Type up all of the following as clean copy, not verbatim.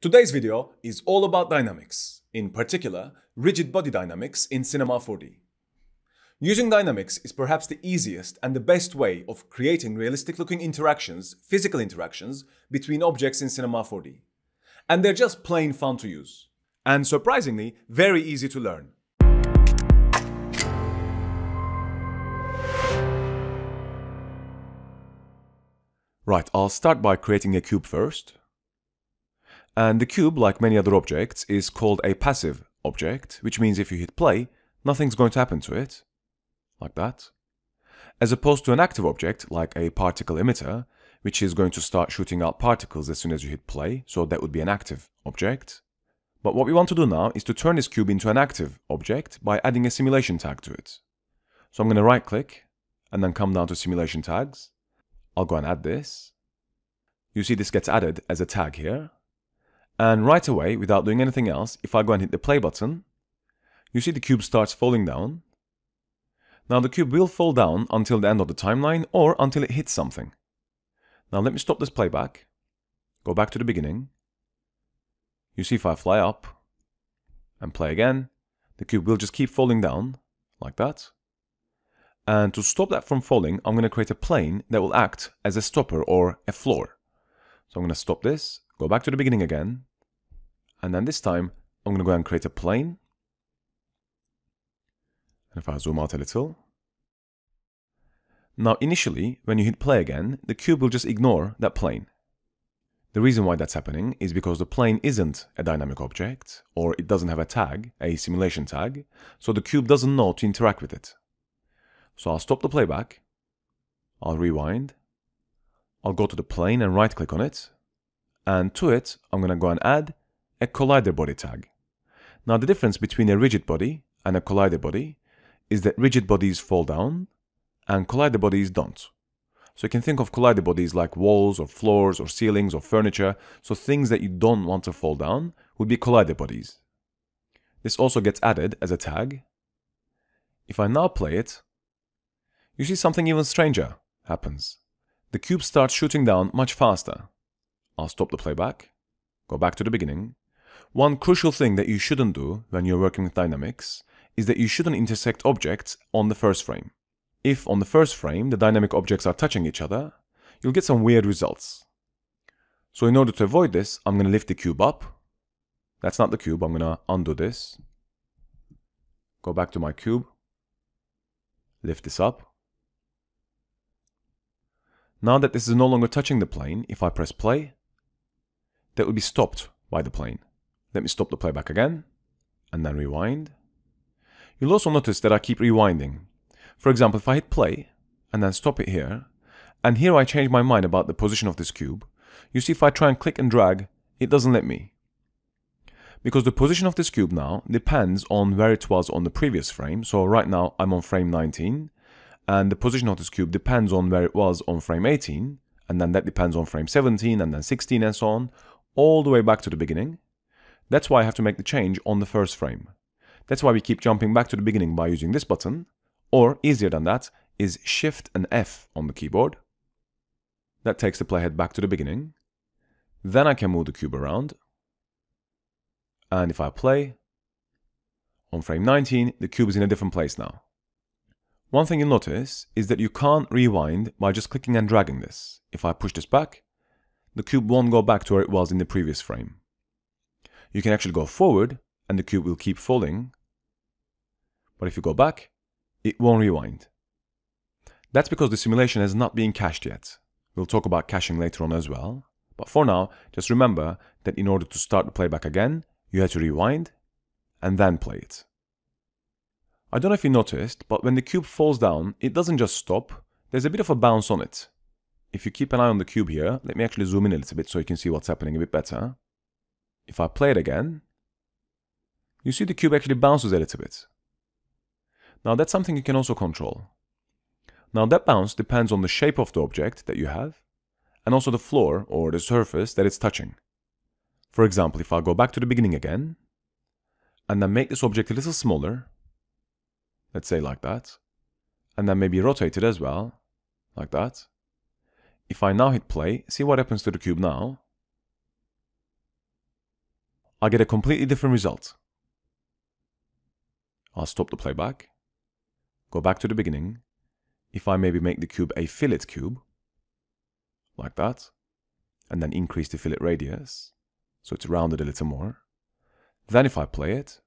Today's video is all about dynamics, in particular, rigid body dynamics in Cinema 4D. Using dynamics is perhaps the easiest and the best way of creating realistic-looking interactions, physical interactions, between objects in Cinema 4D. And they're just plain fun to use. And surprisingly, very easy to learn. Right, I'll start by creating a cube first. And the cube, like many other objects, is called a passive object, which means if you hit play, nothing's going to happen to it, like that. As opposed to an active object, like a particle emitter, which is going to start shooting out particles as soon as you hit play, so that would be an active object. But what we want to do now is to turn this cube into an active object by adding a simulation tag to it. So I'm going to right-click, and then come down to simulation tags. I'll go and add this. You see this gets added as a tag here. And right away, without doing anything else, if I go and hit the play button, you see the cube starts falling down. Now the cube will fall down until the end of the timeline or until it hits something. Now let me stop this playback, go back to the beginning. You see if I fly up and play again, the cube will just keep falling down, like that. And to stop that from falling, I'm going to create a plane that will act as a stopper or a floor. So I'm going to stop this, go back to the beginning again, and then this time I'm going to go and create a plane. And if I zoom out a little. Now initially, when you hit play again, the cube will just ignore that plane. The reason why that's happening is because the plane isn't a dynamic object, or it doesn't have a tag, a simulation tag, so the cube doesn't know to interact with it. So I'll stop the playback, I'll rewind, I'll go to the plane and right click on it, and to it I'm going to go and add a collider body tag. Now the difference between a rigid body and a collider body is that rigid bodies fall down and collider bodies don't. So you can think of collider bodies like walls or floors or ceilings or furniture, so things that you don't want to fall down would be collider bodies. This also gets added as a tag. If I now play it, you see something even stranger happens. The cube starts shooting down much faster. I'll stop the playback, go back to the beginning. One crucial thing that you shouldn't do when you're working with dynamics is that you shouldn't intersect objects on the first frame. If on the first frame the dynamic objects are touching each other, you'll get some weird results. So in order to avoid this, I'm going to lift the cube up. That's not the cube, I'm going to undo this. Go back to my cube. Lift this up. Now that this is no longer touching the plane, if I press play, that will be stopped by the plane. Let me stop the playback again, and then rewind. You'll also notice that I keep rewinding. For example, if I hit play, and then stop it here, and here I change my mind about the position of this cube, you see if I try and click and drag, it doesn't let me. Because the position of this cube now depends on where it was on the previous frame, so right now I'm on frame 19, and the position of this cube depends on where it was on frame 18, and then that depends on frame 17, and then 16, and so on, all the way back to the beginning. That's why I have to make the change on the first frame. That's why we keep jumping back to the beginning by using this button, or easier than that is Shift and F on the keyboard. That takes the playhead back to the beginning. Then I can move the cube around. And if I play, on frame 19, the cube is in a different place now. One thing you'll notice is that you can't rewind by just clicking and dragging this. If I push this back, the cube won't go back to where it was in the previous frame. You can actually go forward and the cube will keep falling. But if you go back, it won't rewind. That's because the simulation has not been cached yet. We'll talk about caching later on as well. But for now, just remember that in order to start the playback again, you have to rewind and then play it. I don't know if you noticed, but when the cube falls down, it doesn't just stop, there's a bit of a bounce on it. If you keep an eye on the cube here, let me actually zoom in a little bit so you can see what's happening a bit better. If I play it again, you see the cube actually bounces a little bit. Now that's something you can also control. Now that bounce depends on the shape of the object that you have, and also the floor or the surface that it's touching. For example, if I go back to the beginning again, and then make this object a little smaller, let's say like that, and then maybe rotate it as well, like that. If I now hit play, see what happens to the cube now. I get a completely different result. I'll stop the playback, go back to the beginning. If I maybe make the cube a fillet cube, like that, and then increase the fillet radius, so it's rounded a little more, then if I play it,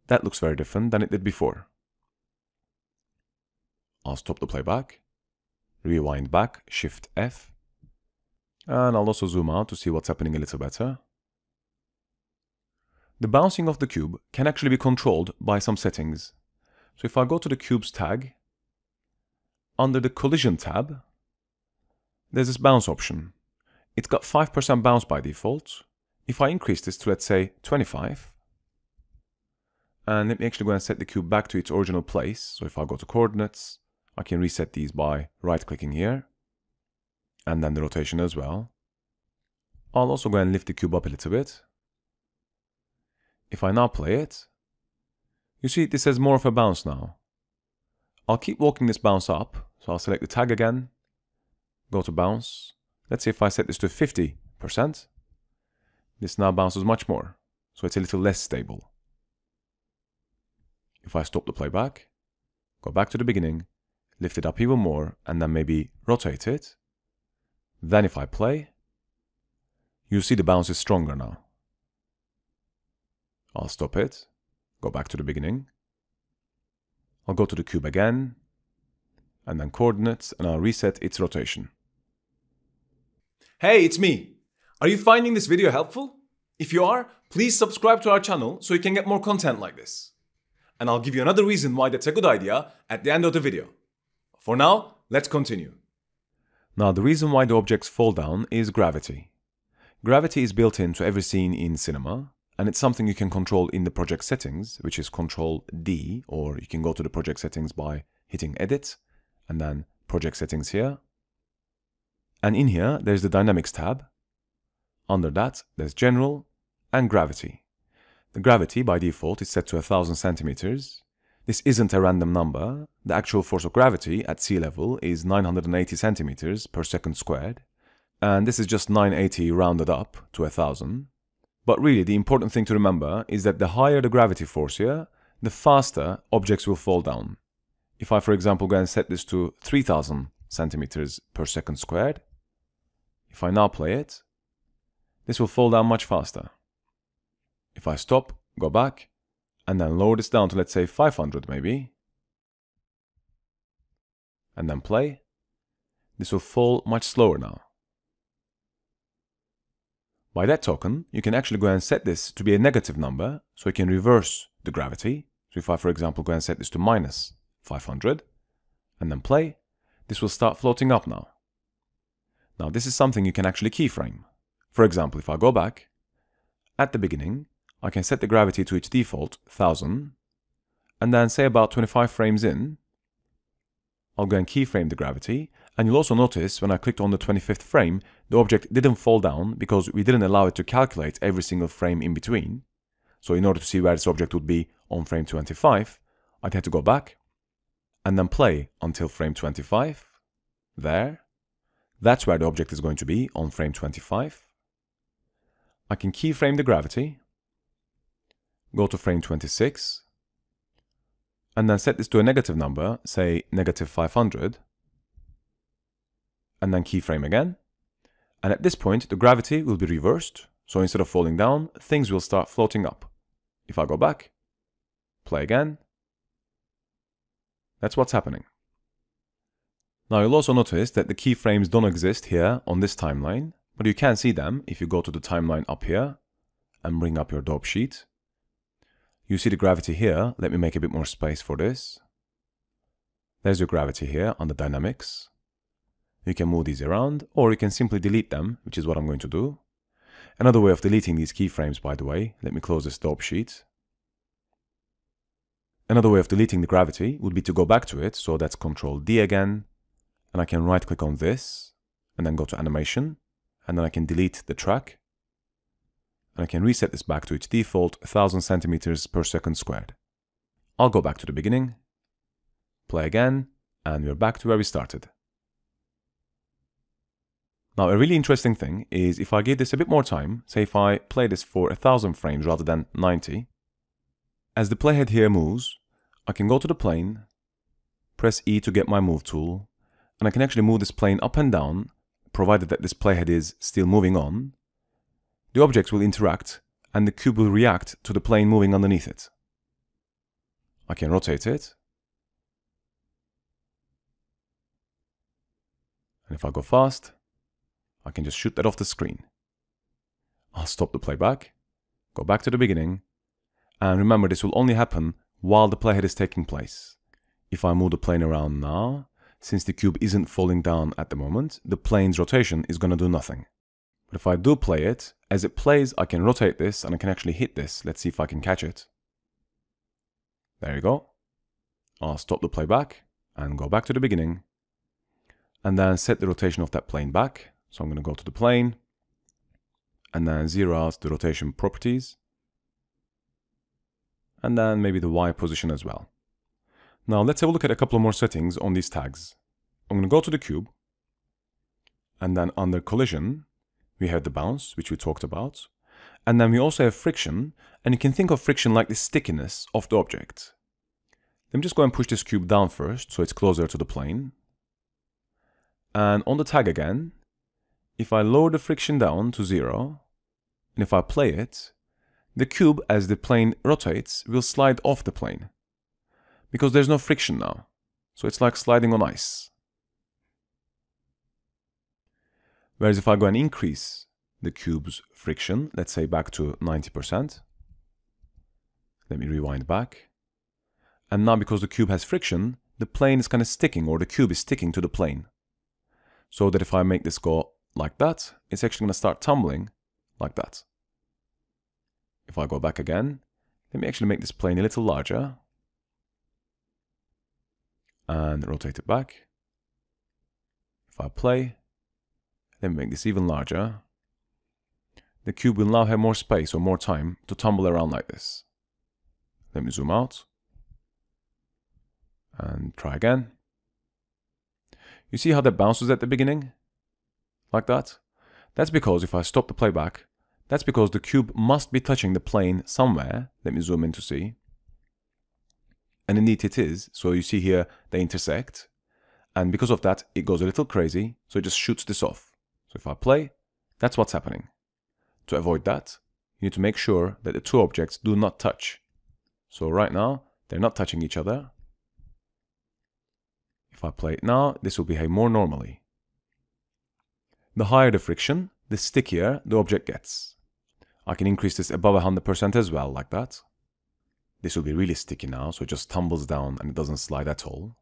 that looks very different than it did before. I'll stop the playback, rewind back, Shift F, and I'll also zoom out to see what's happening a little better. The bouncing of the cube can actually be controlled by some settings. So if I go to the cube's tag, under the collision tab, there's this bounce option. It's got 5% bounce by default. If I increase this to, let's say, 25, and let me actually go and set the cube back to its original place. So if I go to coordinates, I can reset these by right-clicking here, and then the rotation as well. I'll also go and lift the cube up a little bit. If I now play it, you see this has more of a bounce now. I'll keep walking this bounce up, so I'll select the tag again, go to bounce. Let's say if I set this to 50%, this now bounces much more, so it's a little less stable. If I stop the playback, go back to the beginning, lift it up even more, and then maybe rotate it, then if I play, you see the bounce is stronger now. I'll stop it, go back to the beginning. I'll go to the cube again, and then coordinates, and I'll reset its rotation. Hey, it's me. Are you finding this video helpful? If you are, please subscribe to our channel so you can get more content like this. And I'll give you another reason why that's a good idea at the end of the video. For now, let's continue. Now, the reason why the objects fall down is gravity. Gravity is built into every scene in cinema, and it's something you can control in the project settings, which is Control D, or you can go to the project settings by hitting Edit, and then Project Settings here. And in here, there's the Dynamics tab. Under that, there's General and Gravity. The gravity, by default, is set to 1000 centimeters. This isn't a random number. The actual force of gravity at sea level is 980 centimeters per second squared. And this is just 980 rounded up to 1000. But really, the important thing to remember is that the higher the gravity force here, the faster objects will fall down. If I, for example, go and set this to 3000 centimeters per second squared, if I now play it, this will fall down much faster. If I stop, go back, and then lower this down to, let's say, 500 maybe, and then play, this will fall much slower now. By that token, you can actually go and set this to be a negative number, so you can reverse the gravity. So if I, for example, go and set this to minus 500, and then play, this will start floating up now. Now, this is something you can actually keyframe. For example, if I go back, at the beginning, I can set the gravity to its default 1000, and then say about 25 frames in, I'll go and keyframe the gravity, and you'll also notice when I clicked on the 25th frame, the object didn't fall down because we didn't allow it to calculate every single frame in between. So in order to see where this object would be on frame 25, I'd have to go back, and then play until frame 25, there. That's where the object is going to be on frame 25. I can keyframe the gravity, go to frame 26, and then set this to a negative number, say negative 500, and then keyframe again. And at this point, the gravity will be reversed, so instead of falling down, things will start floating up. If I go back, play again, that's what's happening. Now you'll also notice that the keyframes don't exist here on this timeline, but you can see them if you go to the timeline up here and bring up your dope sheet. You see the gravity here. Let me make a bit more space for this. There's your gravity here on the dynamics. You can move these around, or you can simply delete them, which is what I'm going to do. Another way of deleting these keyframes, by the way, let me close this dope sheet. Another way of deleting the gravity would be to go back to it, so that's Control D again, and I can right click on this, and then go to Animation, and then I can delete the track, and I can reset this back to its default 1000 centimeters per second squared. I'll go back to the beginning, play again, and we're back to where we started. Now, a really interesting thing is if I give this a bit more time, say if I play this for 1000 frames rather than 90, as the playhead here moves, I can go to the plane, press E to get my move tool, and I can actually move this plane up and down, provided that this playhead is still moving on. The objects will interact, and the cube will react to the plane moving underneath it. I can rotate it. And if I go fast, I can just shoot that off the screen. I'll stop the playback, go back to the beginning, and remember this will only happen while the playhead is taking place. If I move the plane around now, since the cube isn't falling down at the moment, the plane's rotation is going to do nothing. But if I do play it, as it plays, I can rotate this and I can actually hit this. Let's see if I can catch it. There you go. I'll stop the playback and go back to the beginning, and then set the rotation of that plane back. So I'm going to go to the plane, and then zero out the rotation properties, and then maybe the Y position as well. Now let's have a look at a couple more settings on these tags. I'm going to go to the cube, and then under collision, we have the bounce, which we talked about, and then we also have friction, and you can think of friction like the stickiness of the object. Let me just go and push this cube down first, so it's closer to the plane. And on the tag again, if I lower the friction down to 0, and if I play it, the cube, as the plane rotates, will slide off the plane, because there's no friction now. So it's like sliding on ice. Whereas if I go and increase the cube's friction, let's say back to 90%, let me rewind back. And now because the cube has friction, the plane is kind of sticking, or the cube is sticking to the plane. So that if I make this go like that, it's actually going to start tumbling like that. If I go back again, let me actually make this plane a little larger and rotate it back. If I play, let me make this even larger. The cube will now have more space or more time to tumble around like this. Let me zoom out and try again. You see how that bounces at the beginning? Like that? That's because if I stop the playback, that's because the cube must be touching the plane somewhere. Let me zoom in to see. And indeed it is. So you see here they intersect. And because of that, it goes a little crazy. So it just shoots this off. So if I play, that's what's happening. To avoid that, you need to make sure that the two objects do not touch. So right now, they're not touching each other. If I play it now, this will behave more normally. The higher the friction, the stickier the object gets. I can increase this above 100% as well, like that. This will be really sticky now, so it just tumbles down and it doesn't slide at all.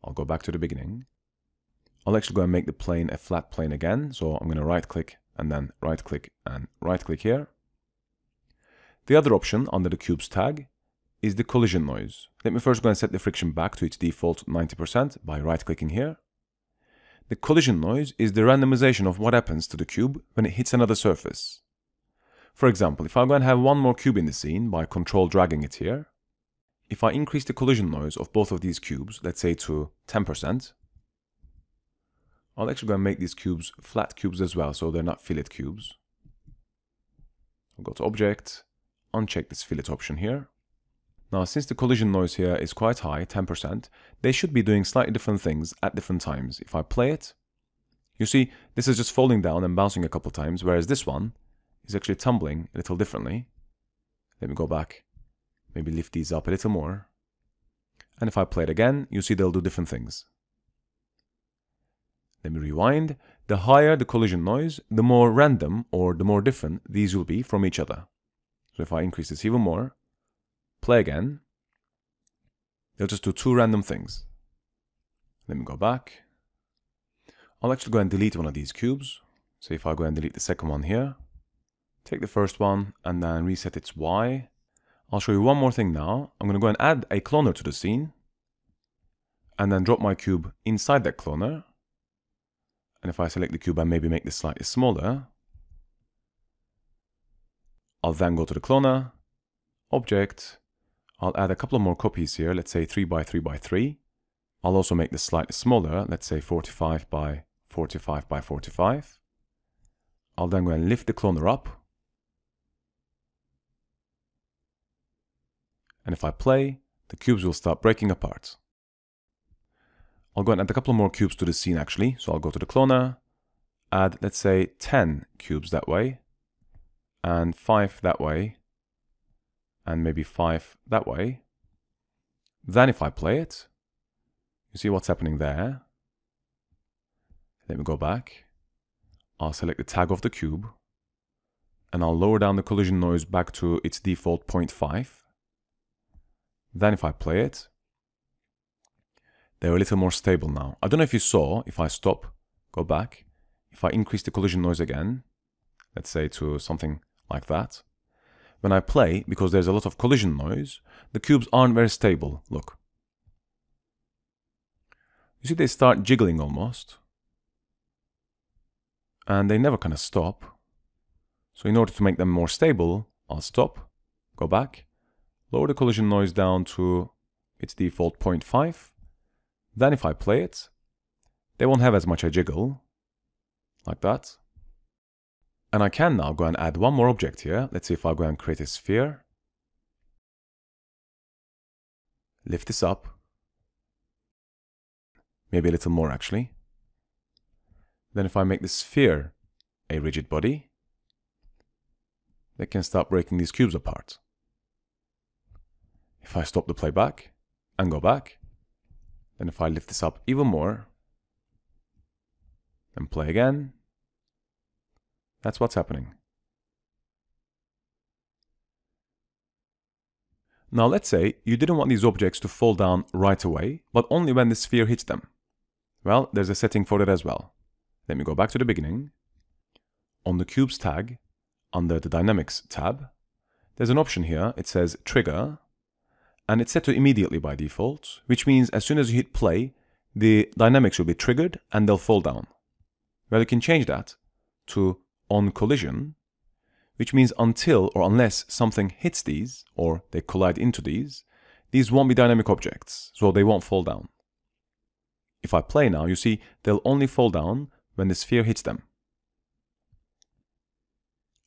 I'll go back to the beginning. I'll actually go and make the plane a flat plane again, so I'm going to right click and then right click and right click here. The other option under the cube's tag is the collision noise. Let me first go and set the friction back to its default 90% by right clicking here. The collision noise is the randomization of what happens to the cube when it hits another surface. For example, if I go and have one more cube in the scene by control dragging it here, if I increase the collision noise of both of these cubes, let's say to 10%, I'll actually go and make these cubes flat cubes as well, so they're not fillet cubes. I'll go to Object, uncheck this fillet option here. Now, since the collision noise here is quite high, 10%, they should be doing slightly different things at different times. If I play it, you see, this is just falling down and bouncing a couple times, whereas this one is actually tumbling a little differently. Let me go back, maybe lift these up a little more. And if I play it again, you see they'll do different things. Let me rewind. The higher the collision noise, the more random or the more different these will be from each other. So if I increase this even more, play again, they'll just do two random things. Let me go back. I'll actually go and delete one of these cubes. So if I go and delete the second one here, take the first one and then reset its Y. I'll show you one more thing now. I'm going to go and add a cloner to the scene and then drop my cube inside that cloner. And if I select the cube and maybe make this slightly smaller, I'll then go to the cloner, Object, I'll add a couple of more copies here, let's say 3 by 3 by 3. I'll also make this slightly smaller, let's say 45 by 45 by 45. I'll then go and lift the cloner up. And if I play, the cubes will start breaking apart. I'll go and add a couple more cubes to the scene actually. So I'll go to the cloner, add, let's say, 10 cubes that way, and 5 that way, and maybe 5 that way. Then if I play it, you see what's happening there. Let me go back. I'll select the tag of the cube, and I'll lower down the collision noise back to its default 0.5. Then if I play it, they're a little more stable now. I don't know if you saw, if I stop, go back, if I increase the collision noise again, let's say to something like that, when I play, because there's a lot of collision noise, the cubes aren't very stable. Look. You see they start jiggling almost. And they never kind of stop. So in order to make them more stable, I'll stop, go back, lower the collision noise down to its default 0.5. Then if I play it, they won't have as much a jiggle, like that. And I can now go and add one more object here. Let's see if I go and create a sphere. Lift this up. Maybe a little more actually. Then if I make the sphere a rigid body, they can start breaking these cubes apart. If I stop the playback and go back, then if I lift this up even more and play again, that's what's happening. Now let's say you didn't want these objects to fall down right away, but only when the sphere hits them. Well, there's a setting for that as well. Let me go back to the beginning. On the Cubes tag, under the Dynamics tab, there's an option here. It says Trigger, and it's set to immediately by default, which means as soon as you hit play, the dynamics will be triggered and they'll fall down. Well, you can change that to On Collision, which means until or unless something hits these, or they collide into these won't be dynamic objects, so they won't fall down. If I play now, you see they'll only fall down when the sphere hits them.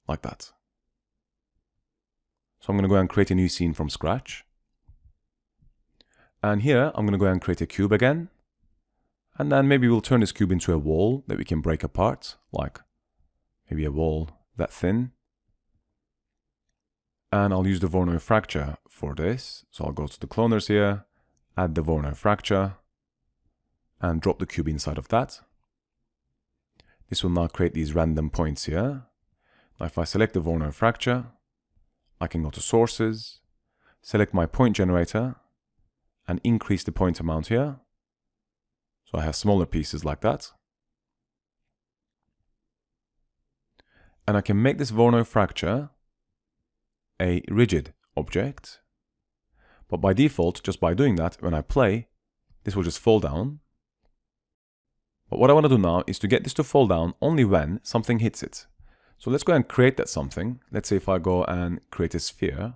Like that. So I'm going to go and create a new scene from scratch. And here I'm going to go and create a cube again. And then maybe we'll turn this cube into a wall that we can break apart, like maybe a wall that thin. And I'll use the Voronoi fracture for this. So I'll go to the cloners here, add the Voronoi fracture, and drop the cube inside of that. This will now create these random points here. Now if I select the Voronoi fracture, I can go to Sources, select my point generator, and increase the point amount here. So I have smaller pieces like that. And I can make this Voronoi fracture a rigid object. But by default, just by doing that, when I play, this will just fall down. But what I want to do now is to get this to fall down only when something hits it. So let's go and create that something. Let's say if I go and create a sphere,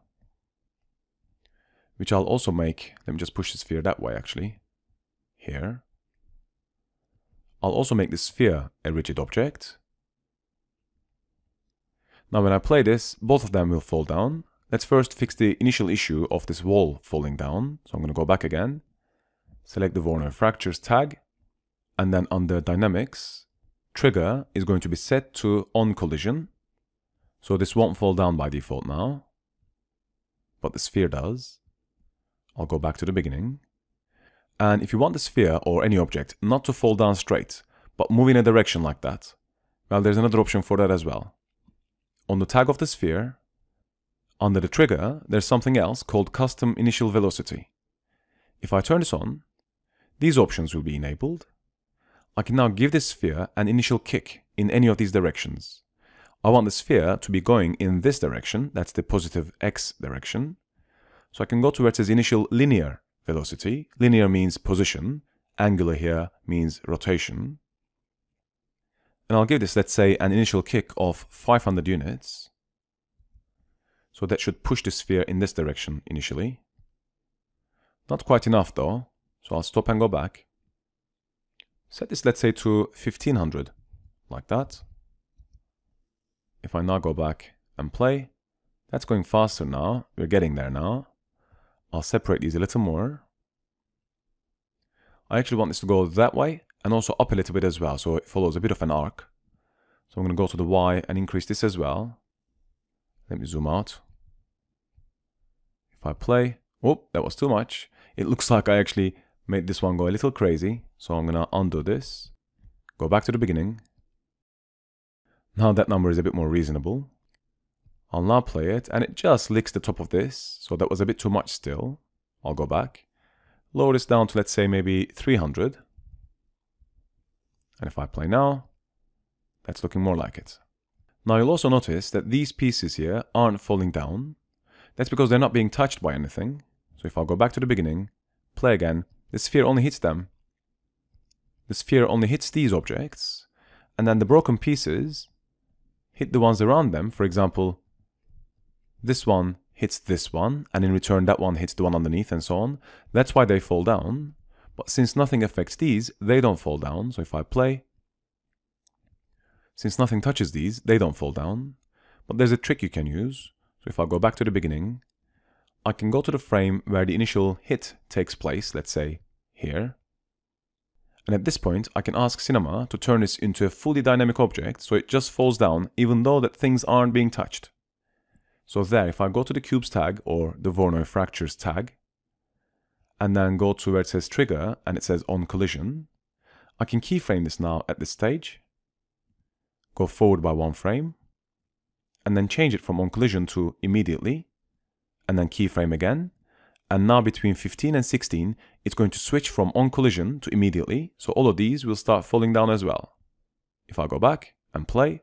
which I'll also make, let me just push the sphere that way actually, here. I'll also make the sphere a rigid object. Now when I play this, both of them will fall down. Let's first fix the initial issue of this wall falling down. So I'm going to go back again, select the Voronoi fractures tag, and then under Dynamics, Trigger is going to be set to On Collision. So this won't fall down by default now, but the sphere does. I'll go back to the beginning. And if you want the sphere or any object not to fall down straight, but move in a direction like that, well, there's another option for that as well. On the tag of the sphere, under the trigger, there's something else called Custom Initial Velocity. If I turn this on, these options will be enabled. I can now give this sphere an initial kick in any of these directions. I want the sphere to be going in this direction, that's the positive X direction. So I can go to where it says Initial Linear Velocity. Linear means position, angular here means rotation. And I'll give this, let's say, an initial kick of 500 units. So that should push the sphere in this direction initially. Not quite enough though, so I'll stop and go back. Set this, let's say, to 1500, like that. If I now go back and play, that's going faster now. We're getting there now. I'll separate these a little more. I actually want this to go that way and also up a little bit as well, so it follows a bit of an arc. So I'm going to go to the Y and increase this as well. Let me zoom out. If I play, oh, that was too much. It looks like I actually made this one go a little crazy. So I'm going to undo this. Go back to the beginning. Now that number is a bit more reasonable. I'll now play it, and it just licks the top of this. So that was a bit too much still. I'll go back. Lower this down to, let's say, maybe 300. And if I play now, that's looking more like it. Now you'll also notice that these pieces here aren't falling down. That's because they're not being touched by anything. So if I go back to the beginning, play again, the sphere only hits them. The sphere only hits these objects, and then the broken pieces hit the ones around them. For example, this one hits this one, and in return that one hits the one underneath, and so on. That's why they fall down. But since nothing affects these, they don't fall down. So if I play, since nothing touches these, they don't fall down. But there's a trick you can use. So if I go back to the beginning, I can go to the frame where the initial hit takes place, let's say here. And at this point, I can ask Cinema to turn this into a fully dynamic object, so it just falls down, even though that things aren't being touched. So there, if I go to the cubes tag, or the Voronoi fractures tag, and then go to where it says trigger, and it says on collision, I can keyframe this now at this stage, go forward by one frame, and then change it from on collision to immediately, and then keyframe again. And now between 15 and 16, it's going to switch from on collision to immediately. So all of these will start falling down as well. If I go back and play,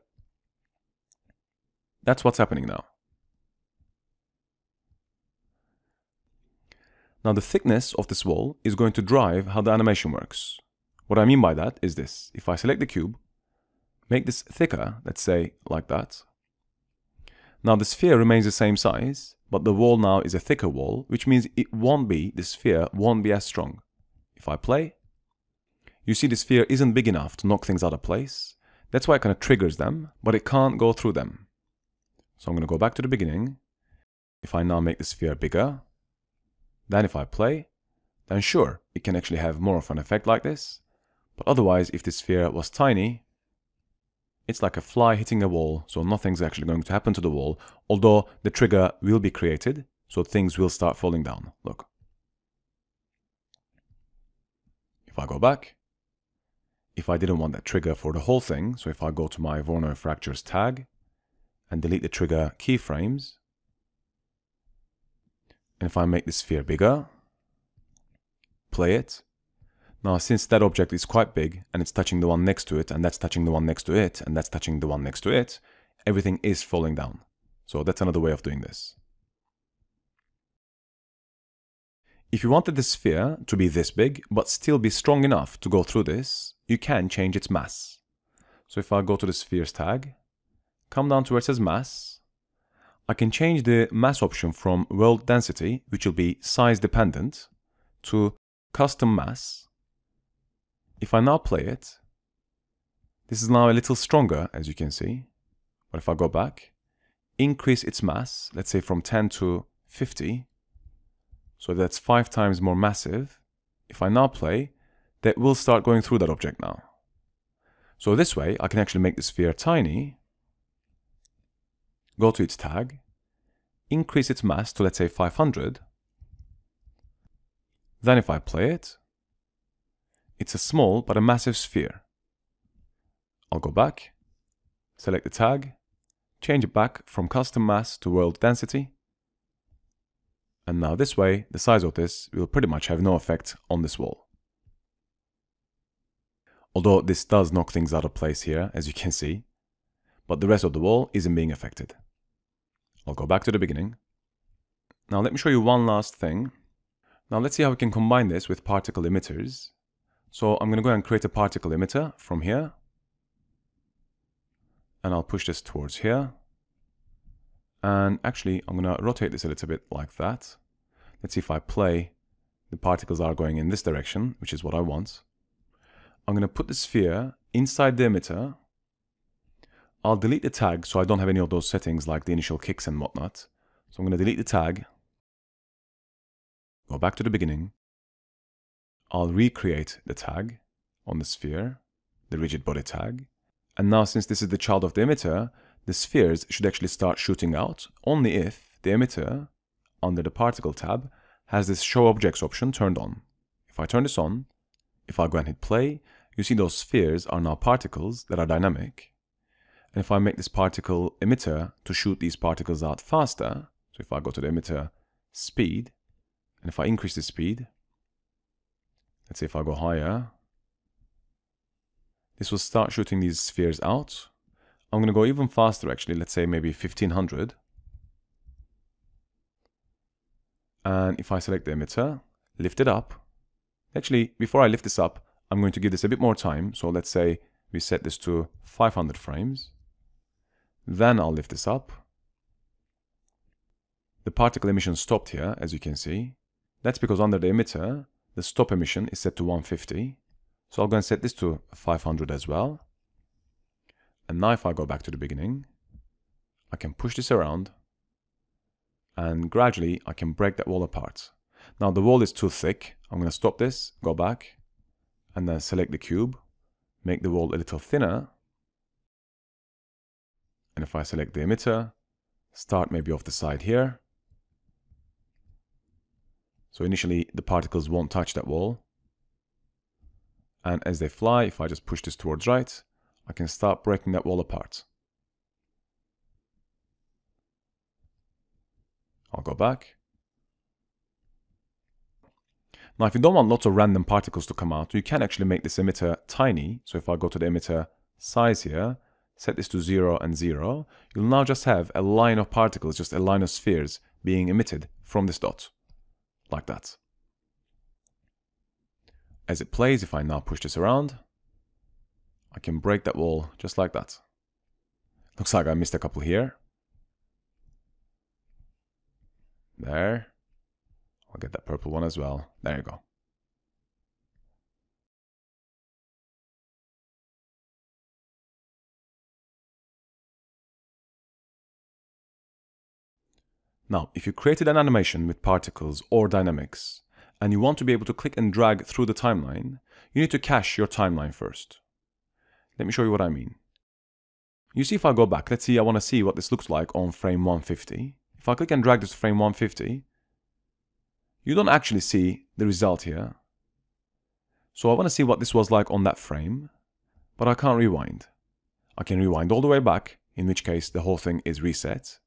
that's what's happening now. Now the thickness of this wall is going to drive how the animation works. What I mean by that is this. If I select the cube, make this thicker, let's say like that. Now the sphere remains the same size, but the wall now is a thicker wall, which means the sphere won't be as strong. If I play, you see the sphere isn't big enough to knock things out of place. That's why it kind of triggers them, but it can't go through them. So I'm going to go back to the beginning. If I now make the sphere bigger, then if I play, then sure, it can actually have more of an effect like this. But otherwise, if the sphere was tiny, it's like a fly hitting a wall, so nothing's actually going to happen to the wall, although the trigger will be created, so things will start falling down. Look. If I go back, if I didn't want that trigger for the whole thing, so if I go to my Voronoi fractures tag and delete the trigger keyframes, and if I make the sphere bigger, play it. Now, since that object is quite big, and it's touching the one next to it, and that's touching the one next to it, and that's touching the one next to it, everything is falling down. So that's another way of doing this. If you wanted the sphere to be this big, but still be strong enough to go through this, you can change its mass. So if I go to the spheres tag, come down to where it says mass, I can change the mass option from world density, which will be size dependent, to custom mass. If I now play it, this is now a little stronger, as you can see. But if I go back, increase its mass, let's say from 10 to 50, so that's 5 times more massive. If I now play, that will start going through that object now. So this way, I can actually make the sphere tiny, go to its tag, increase its mass to, let's say, 500. Then if I play it, it's a small but a massive sphere. I'll go back, select the tag, change it back from custom mass to world density. And now this way, the size of this will pretty much have no effect on this wall. Although this does knock things out of place here, as you can see, but the rest of the wall isn't being affected. I'll go back to the beginning. Now let me show you one last thing. Now let's see how we can combine this with particle emitters. So I'm going to go and create a particle emitter from here. And I'll push this towards here. And actually, I'm going to rotate this a little bit like that. Let's see if I play, the particles are going in this direction, which is what I want. I'm going to put the sphere inside the emitter. I'll delete the tag so I don't have any of those settings like the initial kicks and whatnot. So I'm going to delete the tag. Go back to the beginning. I'll recreate the tag on the sphere, the rigid body tag. And now since this is the child of the emitter, the spheres should actually start shooting out only if the emitter, under the particle tab, has this show objects option turned on. If I turn this on, if I go and hit play, you see those spheres are now particles that are dynamic. And if I make this particle emitter to shoot these particles out faster, so if I go to the emitter speed, and if I increase the speed, let's say if I go higher, this will start shooting these spheres out. I'm going to go even faster actually, let's say maybe 1500. And if I select the emitter, lift it up. Actually, before I lift this up, I'm going to give this a bit more time. So let's say we set this to 500 frames. Then I'll lift this up. The particle emission stopped here, as you can see. That's because under the emitter, the stop emission is set to 150. So I'll go and set this to 500 as well. And now if I go back to the beginning, I can push this around. And gradually, I can break that wall apart. Now the wall is too thick. I'm going to stop this, go back, and then select the cube. Make the wall a little thinner. And if I select the emitter, start maybe off the side here. So initially, the particles won't touch that wall. And as they fly, if I just push this towards right, I can start breaking that wall apart. I'll go back. Now, if you don't want lots of random particles to come out, you can actually make this emitter tiny. So if I go to the emitter size here, set this to 0 and 0, you'll now just have a line of particles, just a line of spheres being emitted from this dot, like that. As it plays, if I now push this around, I can break that wall just like that. Looks like I missed a couple here. There. I'll get that purple one as well. There you go. Now, if you created an animation with particles or dynamics, and you want to be able to click and drag through the timeline, you need to cache your timeline first. Let me show you what I mean. You see if I go back, let's see, I want to see what this looks like on frame 150. If I click and drag this to frame 150, you don't actually see the result here. So I want to see what this was like on that frame, but I can't rewind. I can rewind all the way back, in which case the whole thing is reset.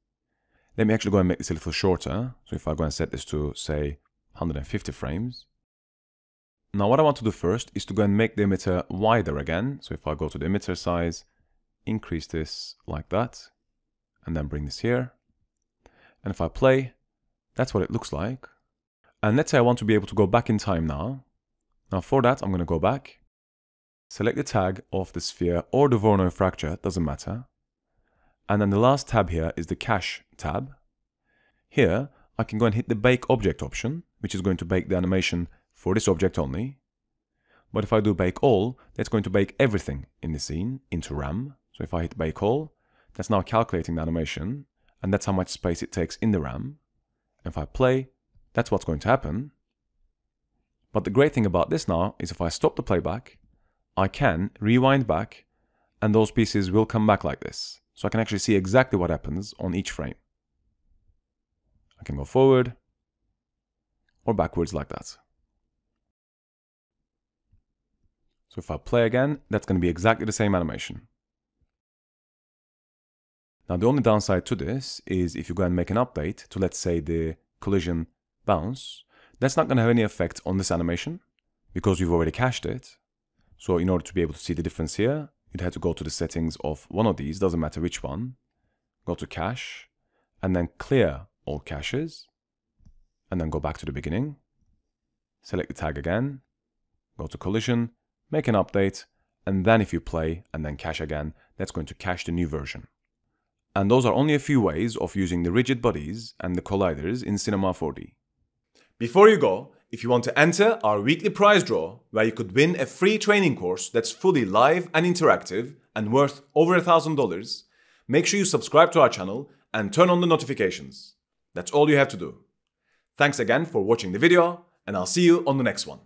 Let me actually go and make this a little shorter. So if I go and set this to, say, 150 frames. Now what I want to do first is to go and make the emitter wider again. So if I go to the emitter size, increase this like that, and then bring this here. And if I play, that's what it looks like. And let's say I want to be able to go back in time now. Now for that, I'm going to go back, select the tag of the sphere or the Voronoi fracture, doesn't matter. And then the last tab here is the cache tab. Here, I can go and hit the bake object option, which is going to bake the animation for this object only. But if I do bake all, that's going to bake everything in the scene into RAM. So if I hit bake all, that's now calculating the animation, and that's how much space it takes in the RAM. And if I play, that's what's going to happen. But the great thing about this now is if I stop the playback, I can rewind back, and those pieces will come back like this. So I can actually see exactly what happens on each frame. I can go forward or backwards like that. So if I play again, that's going to be exactly the same animation. Now the only downside to this is if you go and make an update to, let's say, the collision bounce, that's not going to have any effect on this animation because we've already cached it. So in order to be able to see the difference here, you'd have to go to the settings of one of these, doesn't matter which one, go to cache, and then clear all caches, and then go back to the beginning, select the tag again, go to collision, make an update, and then if you play and then cache again, that's going to cache the new version. And those are only a few ways of using the rigid bodies and the colliders in Cinema 4D. Before you go, If you want to enter our weekly prize draw, where you could win a free training course that's fully live and interactive and worth over $1,000, make sure you subscribe to our channel and turn on the notifications. That's all you have to do. Thanks again for watching the video, and I'll see you on the next one.